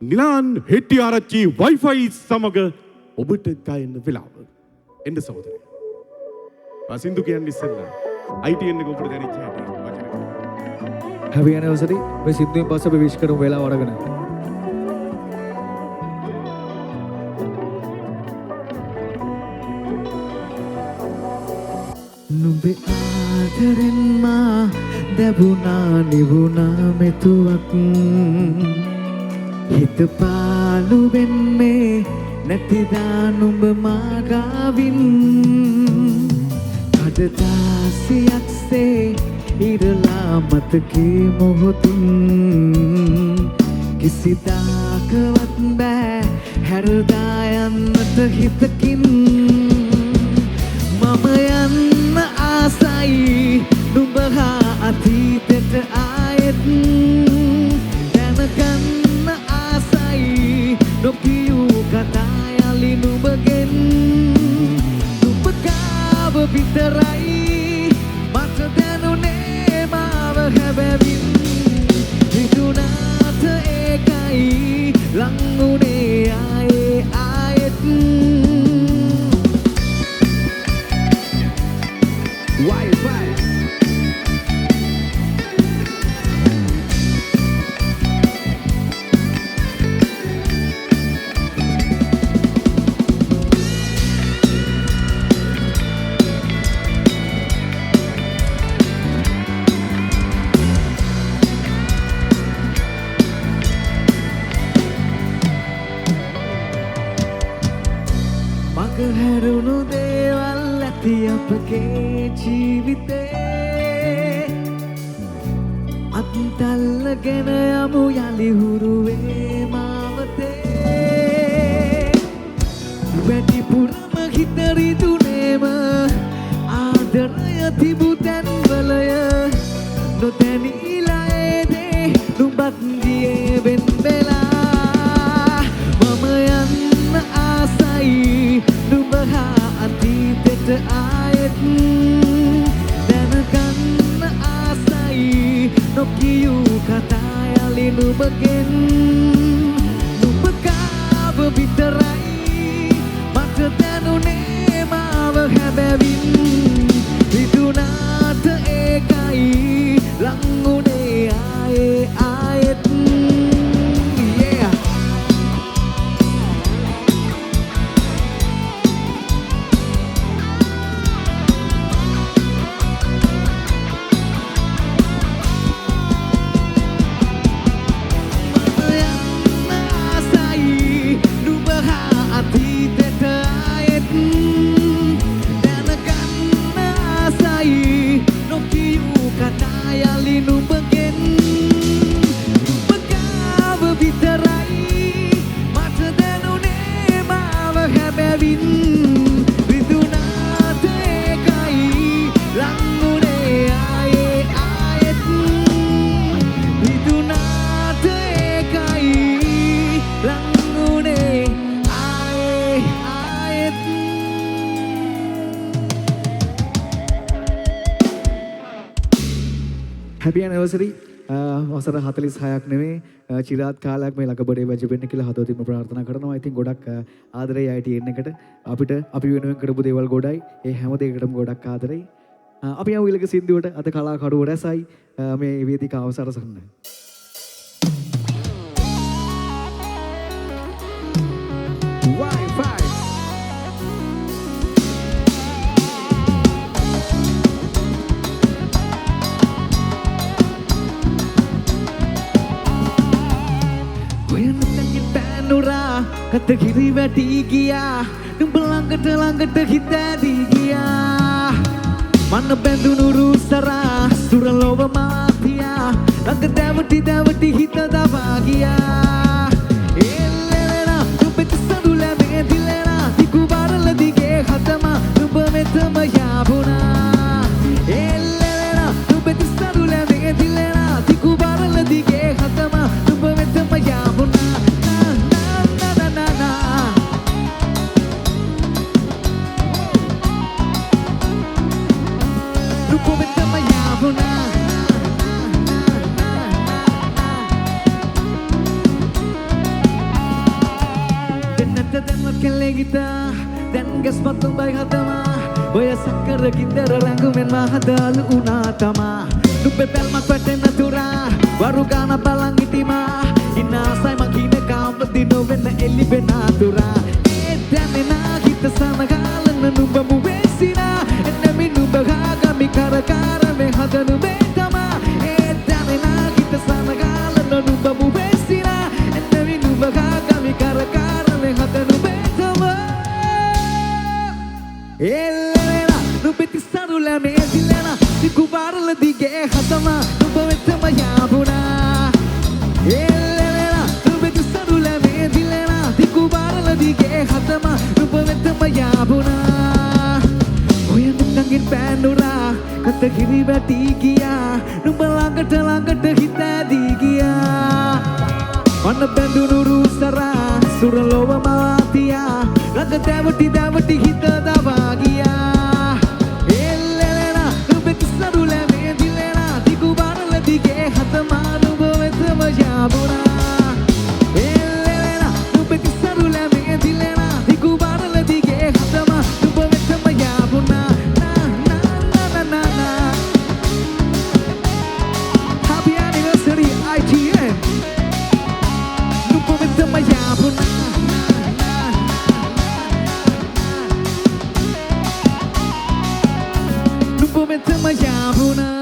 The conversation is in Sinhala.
නිලාන් හෙට්ටිආරච්චි Wi-Fi සමග ඔබට ගයන වෙලාව. එන්න සහෝදරය. සින්දු කියන්නේ ඉස්සෙල්ලා ITN එක උඩට දැනෙච්ච හැටි වචන. Happy anniversary. මේ සින්දුවෙන් පස්සේ අපි විශ් කරමු වෙලාව අරගෙන. නුඹේ ආදරෙන් මා දැබුණා නිවුණා මෙතුවක් හිත පාළු වෙන්නේ නැතිදා නුඹ මාගාවින් කඩදාසියක්සේ ඉරලා මතකේ මොහොතින් කිසිදාකවත් බෑ හැරදා යන්නට හිතකින් මම යන්න ආසයි නුඹ හා අතීතෙට ආයෙත් දැනගන්න ආසයි නොකියූ කතා යලි නුඹගෙන් නුඹ ගාව විතරයි මට දැනුනේ මාව හැබැවින් හිතුණාට ඒකයි ලංුණේ ආයේ ආයෙත් Wi-Fi. මග හැරුණු දේවල් ඇති අපගේ ජීවිතේ අත්දල්ලගෙන යමු යලි හුරුවේ මාවතේ වැඩිපුරම හිතරිදුනේම ආදරය තිබු තැන්වලය නොතැනීලා ඒදේ නුඹත් ගියේ වෙන් වෙලා මම යන්න ආසයි නුඹ හා අතීතෙට ආයෙත් දැනගන්න ආසයි නොකියූ කතා යලි නුඹගෙන් නුඹ ගාව විතරයි මට දැනුනේ මාව හැබැවින් හිතුණාට ඒකයි ලංුණේ ආයේ ආයෙත් yeah. Happy anniversary. වසර 46ක් නෙමෙයි චිරාත් කාලයක් මේ ළඟබඩේ වැජෙන්න කියලා හදවතින්ම ප්‍රාර්ථනා කරනවා. ඉතින් ගොඩක් ආදරේ ITN එකට අපිට අපි වෙනුවෙන් කරපු දේවල් ගොඩයි. ඒ හැම දෙයකටම ගොඩක් ආදරේ. අපි යමු ඊළඟ සින්දුවට. අද කලාකරුවෝ රැසයි මේ වේදිකාව සරසන්න. Wi-Fi. කත කිරි වැටි ගියා නුඹ ළඟට හිත ඇදී ගියා මන බැඳුණු රුසරා සුරලොව මාතියා ළඟ දැවටි හිත දවා ගියා එල්ලෙලා නුඹට සඳුල මෙදිලෙලා තිකු බරල දිගේ හතම නුඹ මෙතම යාබුණා එල්ලෙලා නුඹට සඳුල මෙදිලෙලා තිකු බරල දිගේ හතම නුඹ මෙතම යාබුණා kita dan gas patung baik hatama Oya sakkara kindara langumen mahadalu unatama Nupe pelmat paten natura Waru gana palang itima Ina sai maghine kampati novenna elli benatura Edanena kita sama galana nuba muwesina Enami nuba gagami karakara me hadanu betama Edanena kita sama galana nuba muwesina Enami nuba gagami karakara me hadanu betama Elena nubeti sarula me dilena dikubarla dige hatama nubetama yabuna Elena nubeti sarula me dilena dikubarla dige hatama nubetama yabuna Oya nungangin panura kata kiri bati giya nubalangata langata hita digiya Mana bandunuru sara suralowa matia Raga davati hita davagia Elena nubeti sarula me dilena dikubarla dige hatama nubetama yabuna Elena nubeti sarula me dilena dikubarla dige hatama nubetama yabuna na Happy anniversary ITN nubetama yabuna nubetama yabuna